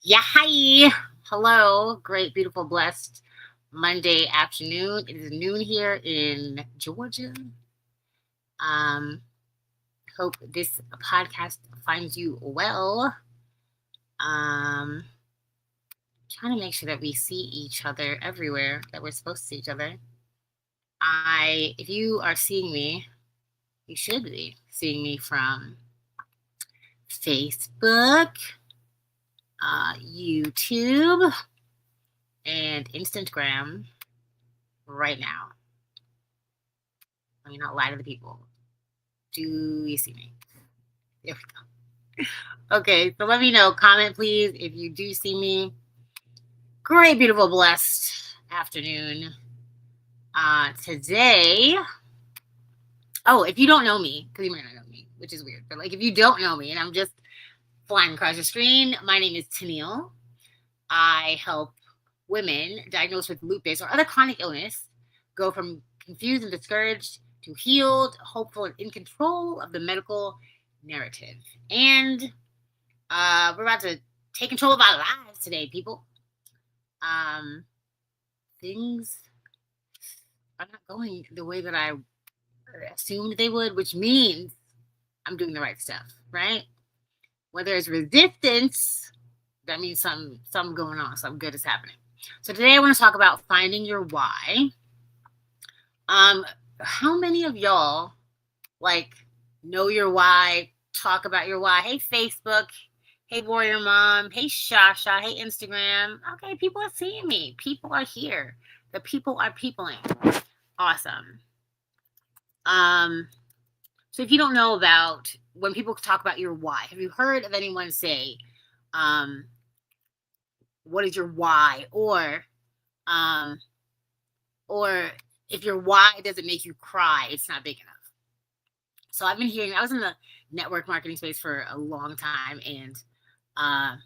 Yeah, hi. Hello. Great, beautiful, blessed Monday afternoon. It is noon here in Georgia. Um, Hope this podcast finds you well. Um, Trying to make sure that we see each other everywhere, that we're supposed to see each other. If you are seeing me, you should be seeing me from Facebook, YouTube, and Instagram right now. Let me not lie to the people. Do you see me? There we go. Okay, so let me know. Comment, please, if you do see me. Great, beautiful, blessed afternoon. Today, oh, if you don't know me, because you might not know me, which is weird, but like if you don't know me and I'm just flying across your screen, my name is Tenille. I help women diagnosed with lupus or other chronic illness go from confused and discouraged to healed, hopeful, and in control of the medical narrative. And we're about to take control of our lives today, people. Um, Things are not going the way that I assumed they would, which means I'm doing the right stuff, right? Where there's resistance, that means something going on, something good is happening. So today I want to talk about finding your why. Um, how many of y'all like know your why, talk about your why? Hey, Facebook. Hey, Warrior Mom. Hey, Shasha. Hey, Instagram. Okay, people are seeing me. People are here. The people are peopling. Awesome. Um, so if you don't know about when people talk about your why, have you heard of anyone say, um, what is your why? Um, or if your why doesn't make you cry, it's not big enough. So I've been hearing, I was in the network marketing space for a long time, and uh,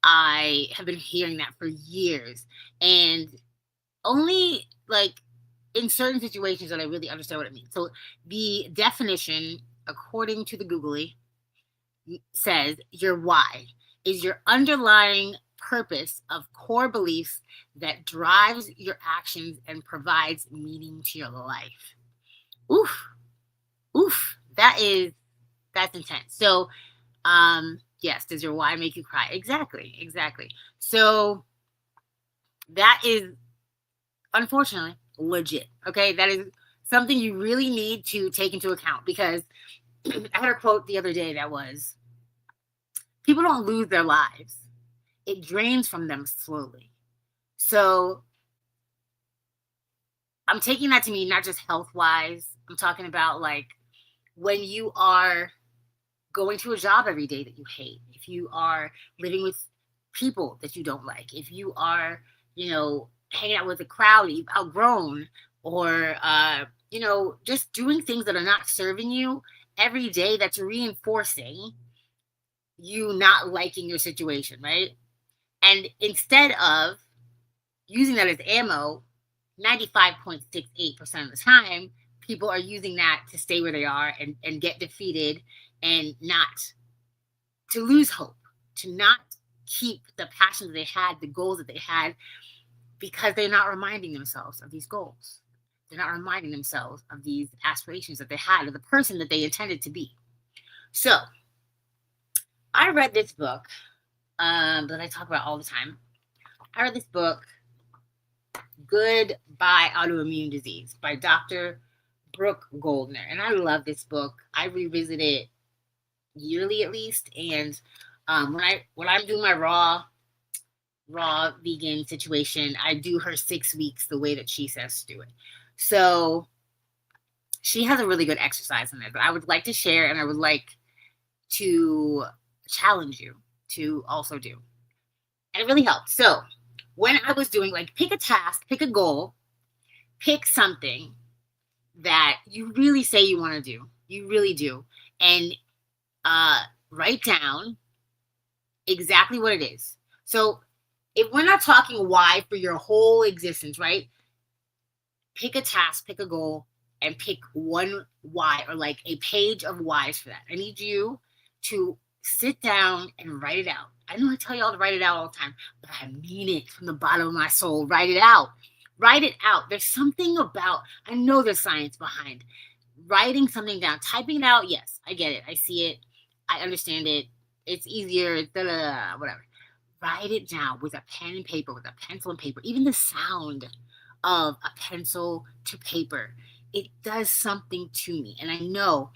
I have been hearing that for years. And only like in certain situations that I really understand what it means. So the definition, according to the Googly, says your why is your underlying purpose of core beliefs that drives your actions and provides meaning to your life. Oof, oof. That's intense. So yes, does your why make you cry? Exactly, exactly. So that is unfortunately legit. Okay, that is something you really need to take into account because I had a quote the other day that was, people don't lose their lives, it drains from them slowly. So I'm taking that to mean not just health wise, I'm talking about like when you are going to a job every day that you hate, if you are living with people that you don't like, if you are, hanging out with a crowd that you've outgrown, or, just doing things that are not serving you every day, that's reinforcing you not liking your situation, right? And instead of using that as ammo, 95.68% of the time, people are using that to stay where they are and get defeated and not to lose hope, to not keep the passion that they had, the goals that they had, because they're not reminding themselves of these goals. They're not reminding themselves of these aspirations that they had, of the person that they intended to be. So I read this book that I talk about all the time. I read this book, Goodbye Autoimmune Disease by Dr. Brooke Goldner. And I love this book. I revisit it yearly at least. And when I'm doing my raw vegan situation, I do her 6 weeks the way that she says to do it. So she has a really good exercise in there that I would like to share, and I would like to challenge you to also do. And it really helped. So when I was doing, like, pick a task, pick a goal, pick something that you really say you want to do. You really do. And write down exactly what it is. So if we're not talking why for your whole existence, right? Pick a task, pick a goal, and pick one why, or like a page of whys for that. I need you to sit down and write it out. I know I tell y'all to write it out all the time, but I mean it from the bottom of my soul. Write it out. Write it out. There's something about, I know there's science behind writing something down. Typing it out, yes, I get it. I see it. I understand it. It's easier, whatever. Write it down with a pen and paper, with a pencil and paper. Even the sound of a pencil to paper, it does something to me. And I know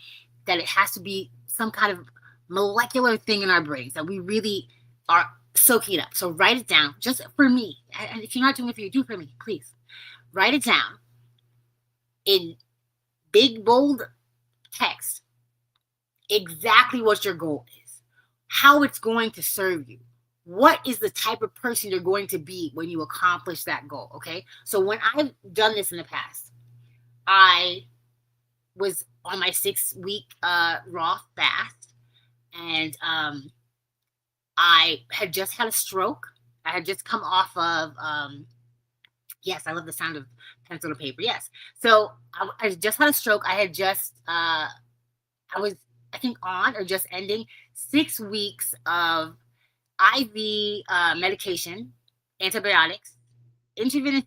that it has to be some kind of molecular thing in our brains that we really are soaking it up. So write it down just for me. And if you're not doing it for you, do it for me, please. Write it down in big, bold text, exactly what your goal is, how it's going to serve you. What is the type of person you're going to be when you accomplish that goal, okay? So when I've done this in the past, I was on my 6-week raw fast, and I had just had a stroke. I had just come off of, yes, I love the sound of pencil to paper, yes. So I just had a stroke. I had just, I was, I think, on or just ending 6 weeks of IV medication, antibiotics, intravenous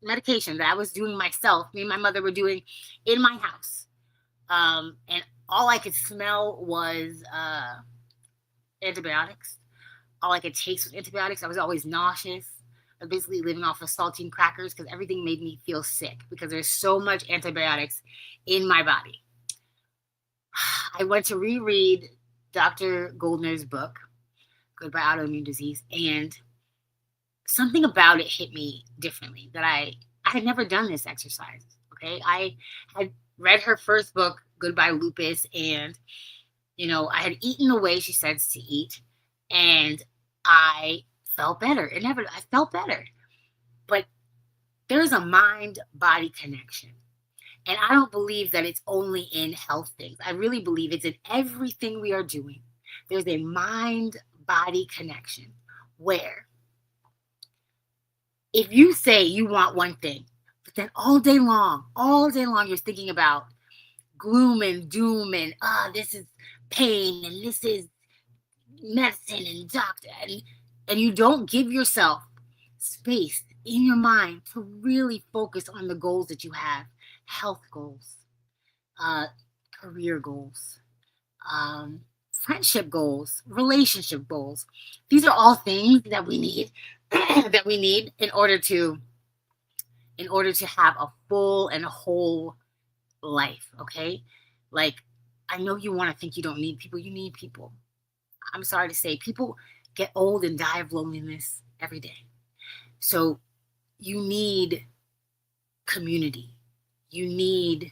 medication that I was doing myself. Me and my mother were doing in my house. And all I could smell was antibiotics. All I could taste was antibiotics. I was always nauseous. I was basically living off of saltine crackers because everything made me feel sick because there's so much antibiotics in my body. I went to reread Dr. Goldner's book, Goodbye Autoimmune Disease, and something about it hit me differently, that I had never done this exercise, okay? I had read her first book, Goodbye Lupus, and, I had eaten the way she says to eat, and I felt better. I felt better. But there's a mind-body connection. And I don't believe that it's only in health things. I really believe it's in everything we are doing. There's a mind-body connection where if you say you want one thing, but then all day long, you're thinking about gloom and doom and, this is pain and this is medicine and doctor, and you don't give yourself space in your mind to really focus on the goals that you have, health goals, career goals, friendship goals, relationship goals. These are all things that we need in order to have a full and whole life, okay? Like, I know you want to think you don't need people. You need people. I'm sorry to say, people get old and die of loneliness every day. So you need community. You need,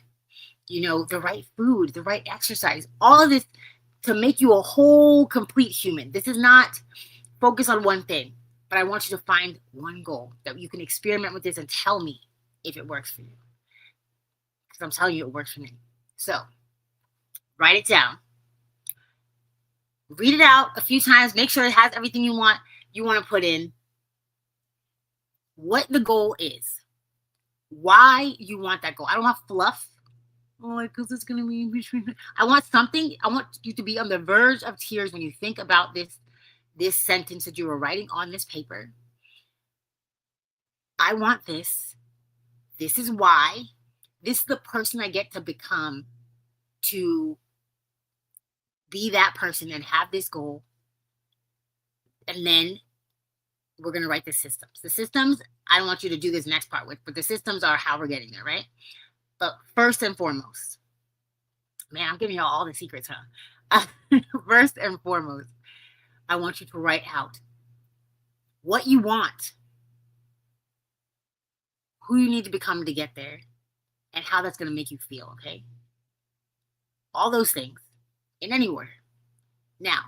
the right food, the right exercise, all of this to make you a whole, complete human. This is not focus on one thing, but I want you to find one goal that you can experiment with this and tell me if it works for you. Because I'm telling you it works for me. So write it down. Read it out a few times. Make sure it has everything you want to put in. What the goal is. Why you want that goal. I don't want fluff. Because it's going to be between. I want something. I want you to be on the verge of tears when you think about this sentence that you were writing on this paper. I want this. This is why. This is the person I get to become to be that person and have this goal. And then we're going to write the systems. The systems, I don't want you to do this next part with, but the systems are how we're getting there, right? But first and foremost, man, I'm giving y'all all the secrets, huh? First and foremost, I want you to write out what you want, who you need to become to get there, and how that's going to make you feel, okay? All those things in any order. Now,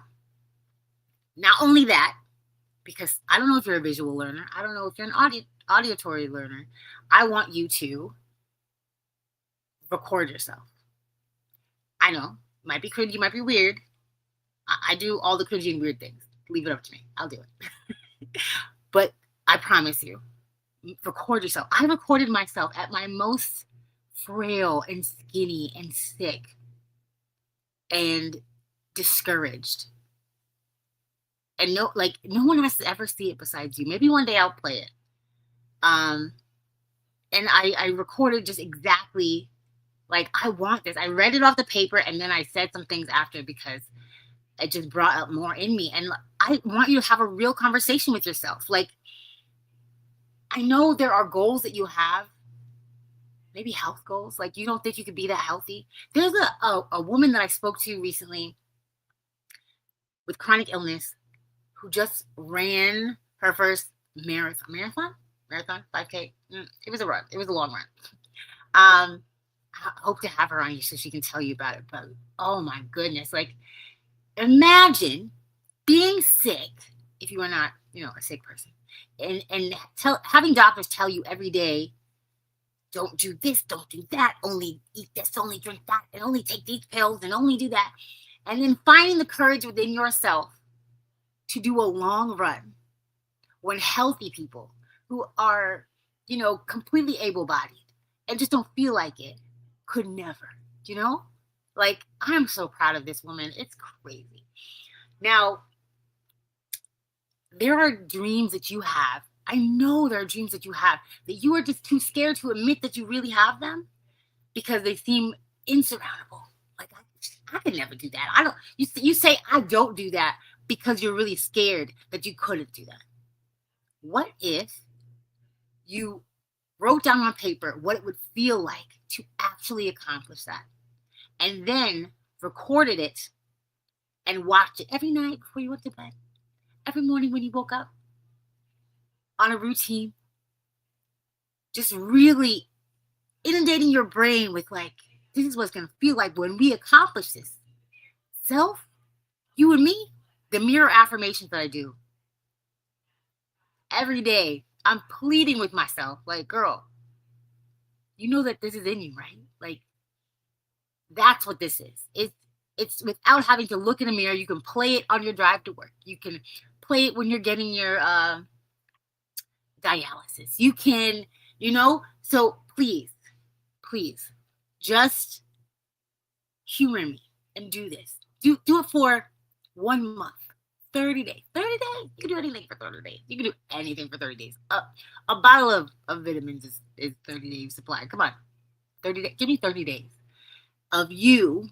not only that, because I don't know if you're a visual learner, I don't know if you're an auditory learner, I want you to record yourself. I know, might be cringy, might be weird. I do all the cringy and weird things. Leave it up to me. I'll do it. But I promise you, record yourself. I recorded myself at my most frail and skinny and sick. And discouraged. And no one has to ever see it besides you. Maybe one day I'll play it. And I recorded just exactly like I want this. I read it off the paper and then I said some things after because it just brought up more in me. And I want you to have a real conversation with yourself. Like, I know there are goals that you have, maybe health goals. Like, you don't think you could be that healthy. There's a woman that I spoke to recently with chronic illness who just ran her first marathon, 5K. It was a run. It was a long run. I hope to have her on you so she can tell you about it. But oh my goodness, like imagine being sick if you are not, a sick person, and having doctors tell you every day, don't do this, don't do that, only eat this, only drink that, and only take these pills, and only do that, and then finding the courage within yourself to do a long run when healthy people who are, completely able-bodied and just don't feel like it could never, Like, I'm so proud of this woman. It's crazy. Now, there are dreams that you have. I know there are dreams that you have that you are just too scared to admit that you really have them because they seem insurmountable. Like, I could never do that. You say I don't do that because you're really scared that you couldn't do that. What if you wrote down on paper what it would feel like to actually accomplish that, and then recorded it and watched it every night before you went to bed, every morning when you woke up, on a routine, just really inundating your brain with like, this is what it's going to feel like when we accomplish this. Self, you and me, the mirror affirmations that I do every day, I'm pleading with myself, like, girl, you know that this is in you, right? Like, that's what this is. It's without having to look in a mirror. You can play it on your drive to work. You can play it when you're getting your dialysis. You can, so please, just humor me and do this. Do it for 1 month, 30 days. 30 days. You can do anything for 30 days. You can do anything for 30 days. A bottle of vitamins is 30 days supply. Come on. 30 days. Give me 30 days of you.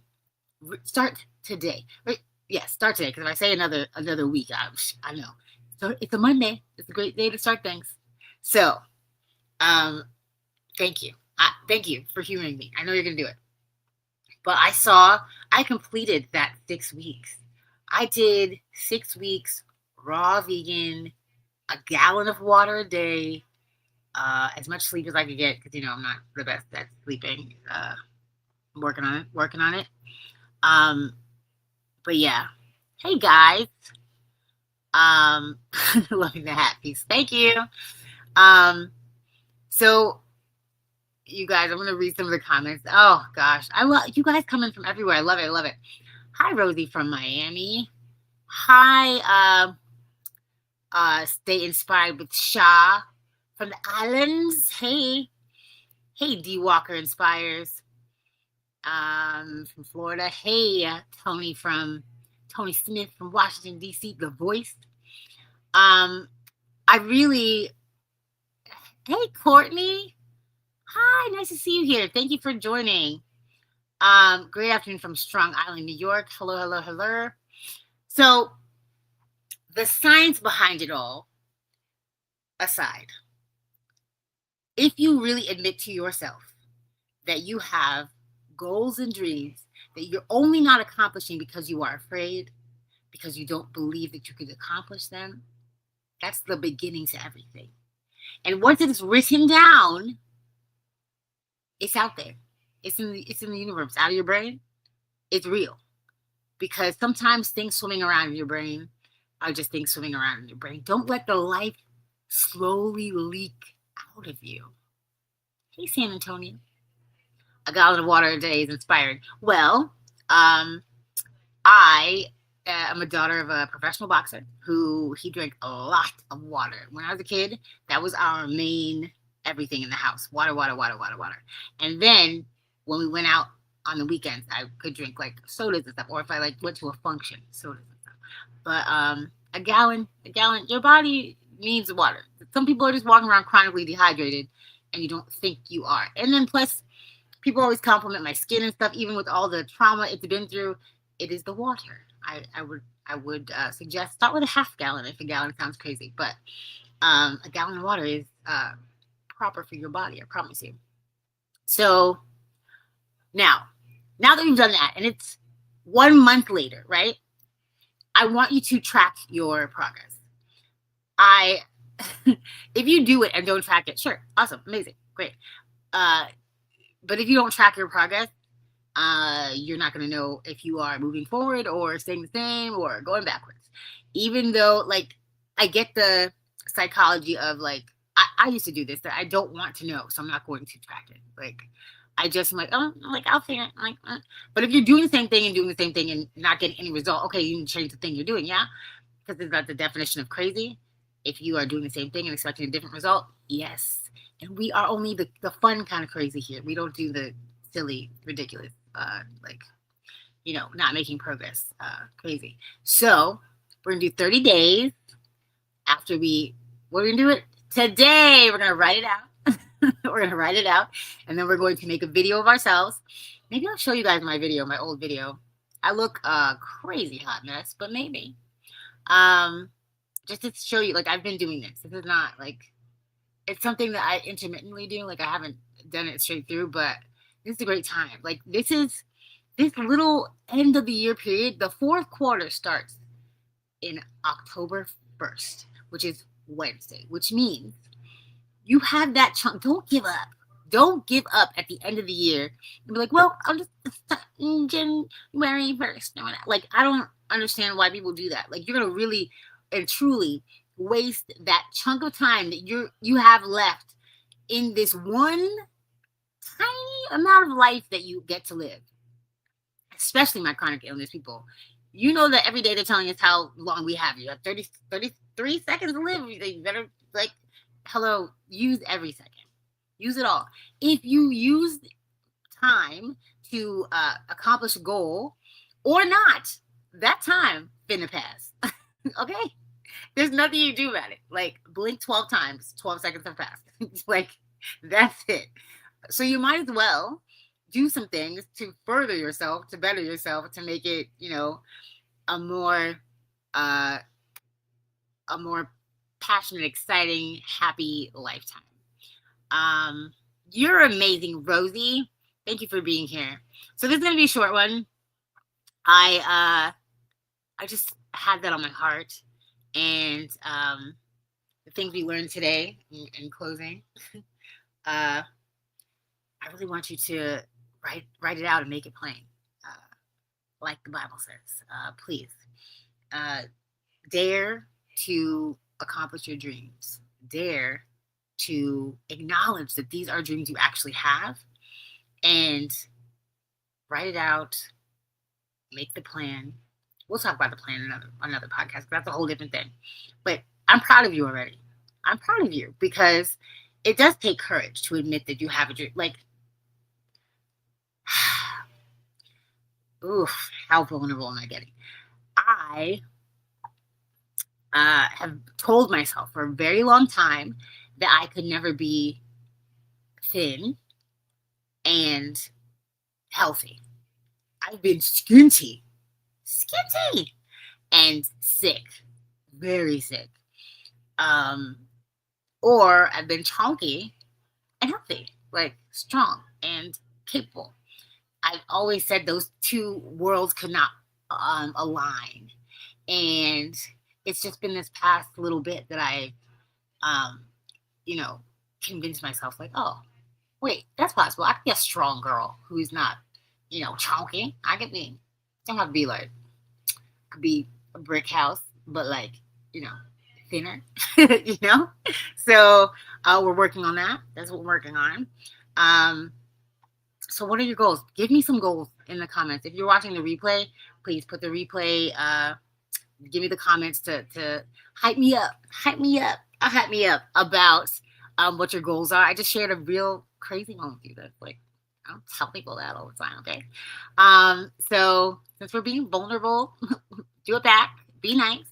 Start today. Yes, start today. Because if I say another week, I know. So it's a Monday. It's a great day to start things. So, thank you. Thank you for humoring me. I know you're going to do it. But I completed that 6 weeks. I did 6 weeks raw vegan, a gallon of water a day, as much sleep as I could get because, I'm not the best at sleeping. I'm working on it. But yeah. Hey, guys. Loving the hat piece. Thank you. So you guys, I'm going to read some of the comments. Oh gosh. I love you guys coming from everywhere. I love it. Hi, Rosie from Miami. Hi, stay inspired with Shah from the islands. Hey, D Walker inspires. From Florida. Hey, Tony Smith from Washington, D.C., The Voice. Hey, Courtney. Hi, nice to see you here. Thank you for joining. Great afternoon from Strong Island, New York. Hello. So, the science behind it all aside, if you really admit to yourself that you have goals and dreams that you're only not accomplishing because you are afraid, because you don't believe that you could accomplish them, that's the beginning to everything. And once it's written down, it's out there. It's in the universe, out of your brain. It's real. Because sometimes things swimming around in your brain are just things swimming around in your brain. Don't let the life slowly leak out of you. Hey, San Antonio. A gallon of water a day is inspired. Well, I am a daughter of a professional boxer who he drank a lot of water. When I was a kid, that was our main everything in the house. Water. And then when we went out on the weekends, I could drink like sodas and stuff, or if I like went to a function, sodas and stuff. But a gallon, your body needs water. Some people are just walking around chronically dehydrated, and you don't think you are. And then plus, people always compliment my skin and stuff, even with all the trauma it's been through. It is the water. I would suggest start with a half gallon if a gallon sounds crazy, but a gallon of water is proper for your body. I promise you. So now that we've done that, and it's 1 month later, right? I want you to track your progress. I, if you do it and don't track it, sure, awesome, amazing, great. But if you don't track your progress, you're not going to know if you are moving forward or staying the same or going backwards. Even though, like, I get the psychology of like, I used to do this, that I don't want to know, so I'm not going to track it. Like, I just am like, oh, like I'll figure it. Like, but if you're doing the same thing and doing the same thing and not getting any result, okay, you can change the thing you're doing, yeah, because is that the definition of crazy? If you are doing the same thing and expecting a different result, yes. And we are only the fun kind of crazy here. We don't do the silly, ridiculous, like, not making progress, crazy. So we're gonna do 30 days after we're gonna do it today. We're gonna write it out. We're gonna write it out, and then we're going to make a video of ourselves. Maybe I'll show you guys my video, my old video. I look crazy hot mess, but maybe. Just to show you, like, I've been doing this. This is not like, it's something that I intermittently do. Like, I haven't done it straight through, but this is a great time. Like, this little end of the year period. The fourth quarter starts in October 1st, which is Wednesday, which means you have that chunk. Don't give up. Don't give up at the end of the year and be like, well, I'll just start in January 1st. Like, I don't understand why people do that. Like, you're going to really and truly waste that chunk of time that you have left in this one tiny amount of life that you get to live. Especially my chronic illness people. You know that every day they're telling us how long we have. You have 33 seconds to live. You better, like, hello, use every second. Use it all. If you use time to accomplish a goal or not, that time finna pass. Okay? There's nothing you do about it. Like, blink 12 times, 12 seconds have passed. Like, that's it. So you might as well do some things to further yourself, to better yourself, to make it, a more passionate, exciting, happy lifetime. You're amazing, Rosie. Thank you for being here. So this is gonna be a short one. I just had that on my heart, and the things we learned today in closing. I really want you to write it out and make it plain, like the Bible says. Please, dare to accomplish your dreams. Dare to acknowledge that these are dreams you actually have, and write it out. Make the plan. We'll talk about the plan in another podcast. That's a whole different thing. But I'm proud of you already. I'm proud of you because it does take courage to admit that you have a dream. Like, oof, how vulnerable am I getting? I have told myself for a very long time that I could never be thin and healthy. I've been skinty, and sick, very sick. Or I've been chunky and healthy, like strong and capable. I've always said those two worlds could not align. And it's just been this past little bit that I, convinced myself, like, oh, wait, that's possible. I could be a strong girl who's not, chunky. Don't have to be like, could be a brick house, but like, thinner, So we're working on that. That's what we're working on. So what are your goals? Give me some goals in the comments. If you're watching the replay, please put the replay, give me the comments to hype me up. Hype me up about what your goals are. I just shared a real crazy one with you. That's like, I don't tell people that all the time, okay? So since we're being vulnerable, do it back. Be nice.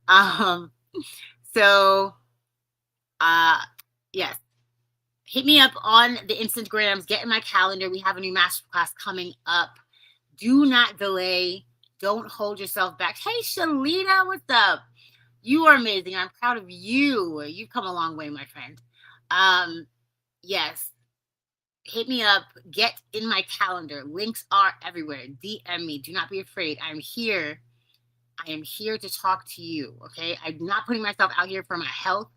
um, so yes. Hit me up on the Instagrams. Get in my calendar. We have a new masterclass coming up. Do not delay. Don't hold yourself back. Hey, Shalita, what's up? You are amazing. I'm proud of you. You've come a long way, my friend. Yes. Hit me up. Get in my calendar. Links are everywhere. DM me. Do not be afraid. I'm here. I am here to talk to you. Okay. I'm not putting myself out here for my health.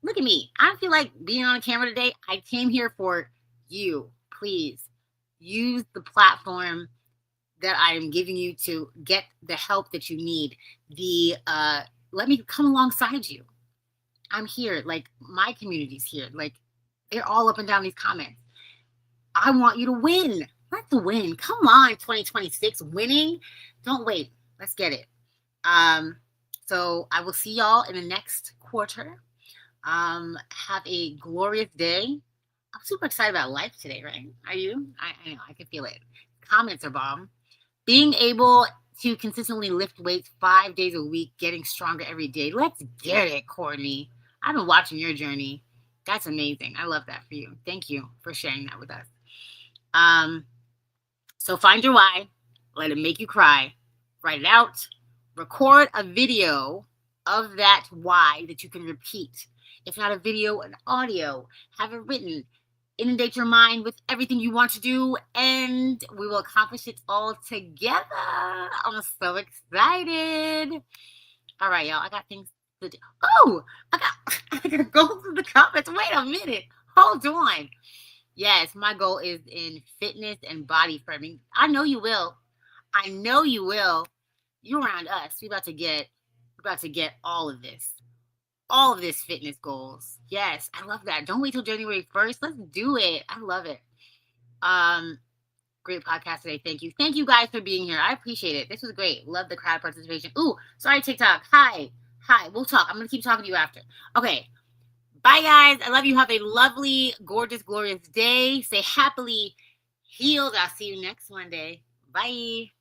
Look at me. I feel like being on camera today. I came here for you. Please use the platform that I am giving you to get the help that you need. Let me come alongside you. I'm here. Like, my community's here. Like, they're all up and down these comments. I want you to win. Let's win. Come on, 2026 winning. Don't wait. Let's get it. So I will see y'all in the next quarter. Have a glorious day. I'm super excited about life today, right? Are you? I know, I can feel it. Comments are bomb. Being able to consistently lift weights 5 days a week, getting stronger every day. Let's get it, Courtney. I've been watching your journey. That's amazing. I love that for you. Thank you for sharing that with us. So find your why. Let it make you cry. Write it out. Record a video of that why that you can repeat. If not a video, an audio. Have it written. Inundate your mind with everything you want to do, and we will accomplish it all together. I'm so excited. All right, y'all. I got things to do. Oh, I gotta go through the comments. Wait a minute. Hold on. Yes, my goal is in fitness and body firming. I know you will. I know you will. You around us. We're about to get all of this. All of this fitness goals. Yes, I love that. Don't wait till January 1st. Let's do it. I love it. Great podcast today. Thank you. Thank you guys for being here. I appreciate it. This was great. Love the crowd participation. Ooh, sorry, TikTok. Hi. We'll talk. I'm going to keep talking to you after. Okay. Bye, guys. I love you. Have a lovely, gorgeous, glorious day. Stay happily healed. I'll see you next Monday. Bye.